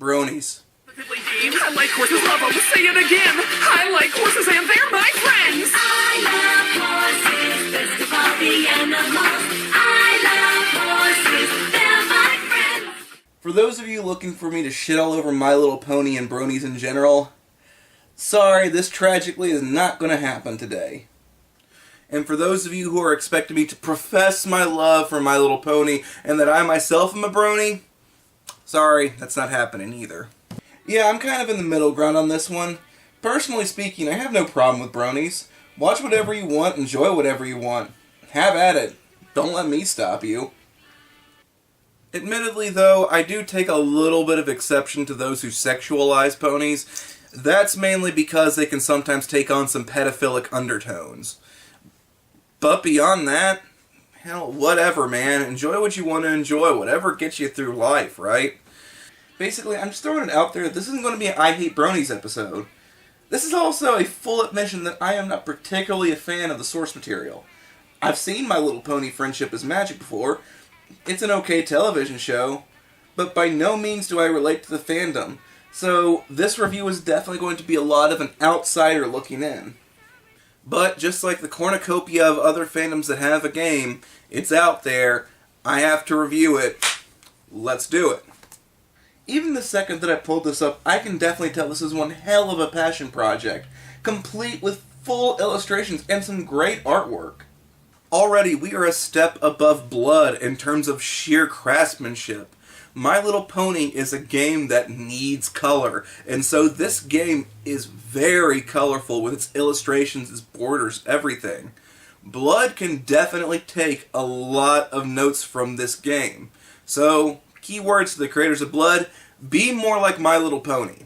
Bronies. I like horses, love them, say it again. I like horses and they're my friends. I love horses, best of all the animals. I love horses, they're my friends. For those of you looking for me to shit all over My Little Pony and Bronies in general, sorry, this tragically is not going to happen today. And for those of you who are expecting me to profess my love for My Little Pony and that I myself am a brony, sorry, that's not happening either. Yeah, I'm kind of in the middle ground on this one. Personally speaking, I have no problem with bronies. Watch whatever you want, enjoy whatever you want. Have at it. Don't let me stop you. Admittedly, though, I do take a little bit of exception to those who sexualize ponies. That's mainly because they can sometimes take on some pedophilic undertones. But beyond that, hell, whatever, man. Enjoy what you want to enjoy. Whatever gets you through life, right? Basically, I'm just throwing it out there. This isn't going to be an I Hate Bronies episode. This is also a full admission that I am not particularly a fan of the source material. I've seen My Little Pony Friendship is Magic before. It's an okay television show, but by no means do I relate to the fandom. So this review is definitely going to be a lot of an outsider looking in. But just like the cornucopia of other fandoms that have a game, it's out there. I have to review it. Let's do it. Even the second that I pulled this up, I can definitely tell this is one hell of a passion project, complete with full illustrations and some great artwork. Already, we are a step above Blood in terms of sheer craftsmanship. My Little Pony is a game that needs color, and so this game is very colorful with its illustrations, its borders, everything. Blood can definitely take a lot of notes from this game. So, keywords to the creators of Blood, be more like My Little Pony.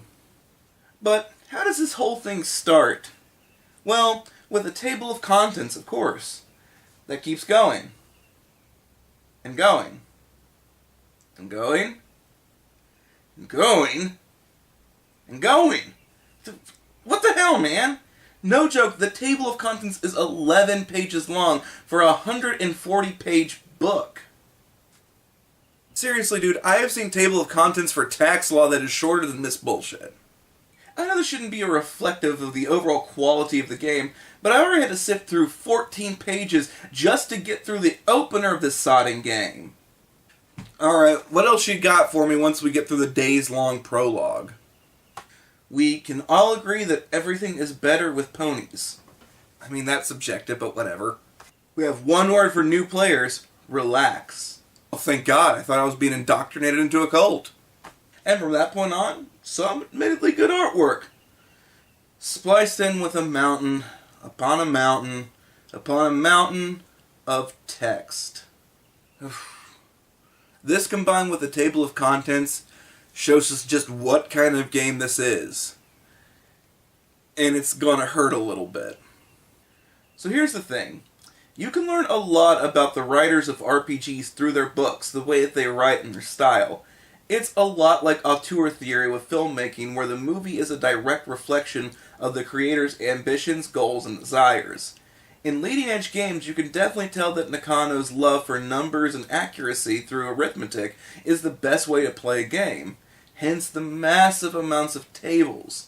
But how does this whole thing start? Well, with a table of contents, of course, that keeps going. And going. And going. And going. And going. What the hell, man? No joke, the table of contents is 11 pages long for a 140-page book. Seriously, dude, I have seen table of contents for tax law that is shorter than this bullshit. I know this shouldn't be reflective of the overall quality of the game, but I already had to sift through 14 pages just to get through the opener of this sodding game. Alright, what else you got for me once we get through the days-long prologue? We can all agree that everything is better with ponies. I mean, that's subjective, but whatever. We have one word for new players: relax. Oh, thank God, I thought I was being indoctrinated into a cult. And from that point on, some admittedly good artwork. Spliced in with a mountain, upon a mountain, upon a mountain of text. This combined with the table of contents shows us just what kind of game this is. And it's gonna hurt a little bit. So here's the thing. You can learn a lot about the writers of RPGs through their books, the way that they write and their style. It's a lot like auteur theory with filmmaking, where the movie is a direct reflection of the creator's ambitions, goals, and desires. In leading-edge games, you can definitely tell that Nakano's love for numbers and accuracy through arithmetic is the best way to play a game, hence the massive amounts of tables.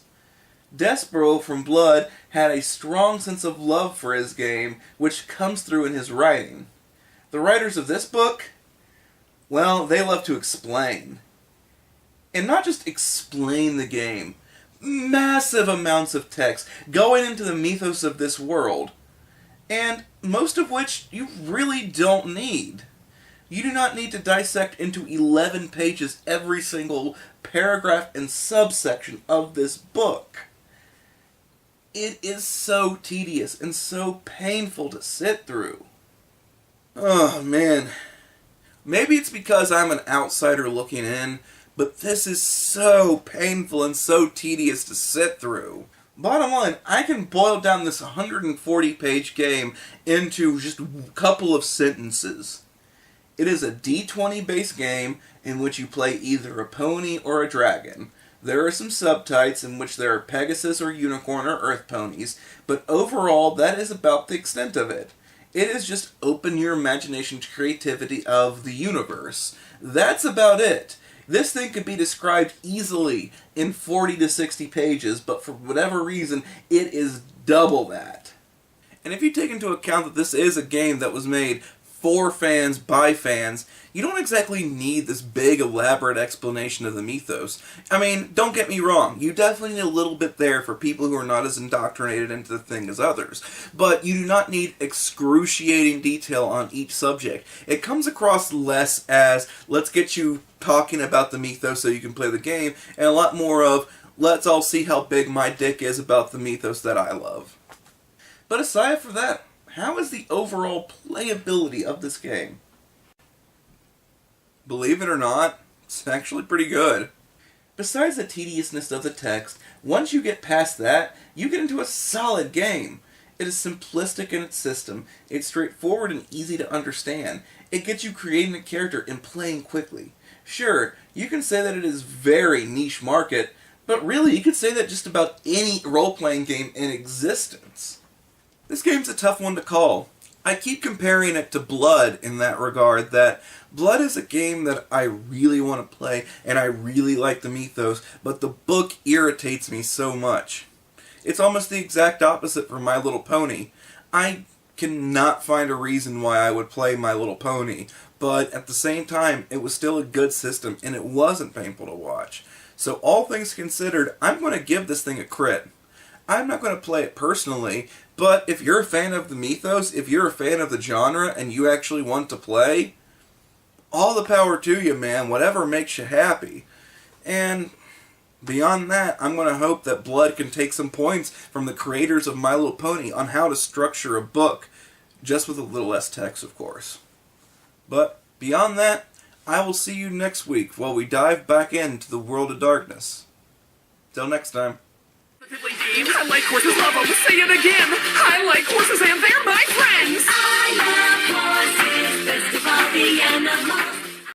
Despero from Blood had a strong sense of love for his game, which comes through in his writing. The writers of this book, well, they love to explain. And not just explain the game. Massive amounts of text going into the mythos of this world. And most of which you really don't need. You do not need to dissect into 11 pages every single paragraph and subsection of this book. It is so tedious and so painful to sit through. Oh, man. Maybe it's because I'm an outsider looking in, but this is so painful and so tedious to sit through. Bottom line, I can boil down this 140-page game into just a couple of sentences. It is a D20-based game in which you play either a pony or a dragon. There are some subtypes in which there are Pegasus or Unicorn or Earth ponies, but overall that is about the extent of it. It is just open your imagination to creativity of the universe. That's about it. This thing could be described easily in 40 to 60 pages, but for whatever reason, it is double that. And if you take into account that this is a game that was made for fans, by fans, you don't exactly need this big, elaborate explanation of the mythos. I mean, don't get me wrong, you definitely need a little bit there for people who are not as indoctrinated into the thing as others, but you do not need excruciating detail on each subject. It comes across less as, let's get you talking about the mythos so you can play the game, and a lot more of, let's all see how big my dick is about the mythos that I love. But aside from that, how is the overall playability of this game? Believe it or not, it's actually pretty good. Besides the tediousness of the text, once you get past that, you get into a solid game. It is simplistic in its system, it's straightforward and easy to understand. It gets you creating a character and playing quickly. Sure, you can say that it is very niche market, but really you could say that just about any role-playing game in existence. This game's a tough one to call. I keep comparing it to Blood in that regard, that Blood is a game that I really want to play, and I really like the mythos, but the book irritates me so much. It's almost the exact opposite for My Little Pony. I cannot find a reason why I would play My Little Pony, but at the same time, it was still a good system, and it wasn't painful to watch. So all things considered, I'm going to give this thing a crit. I'm not going to play it personally, but if you're a fan of the mythos, if you're a fan of the genre, and you actually want to play, all the power to you, man. Whatever makes you happy. And beyond that, I'm going to hope that Blood can take some points from the creators of My Little Pony on how to structure a book, just with a little less text, of course. But beyond that, I will see you next week while we dive back into the world of darkness. Till next time. I like horses, love them, say it again. I like horses and they're my friends.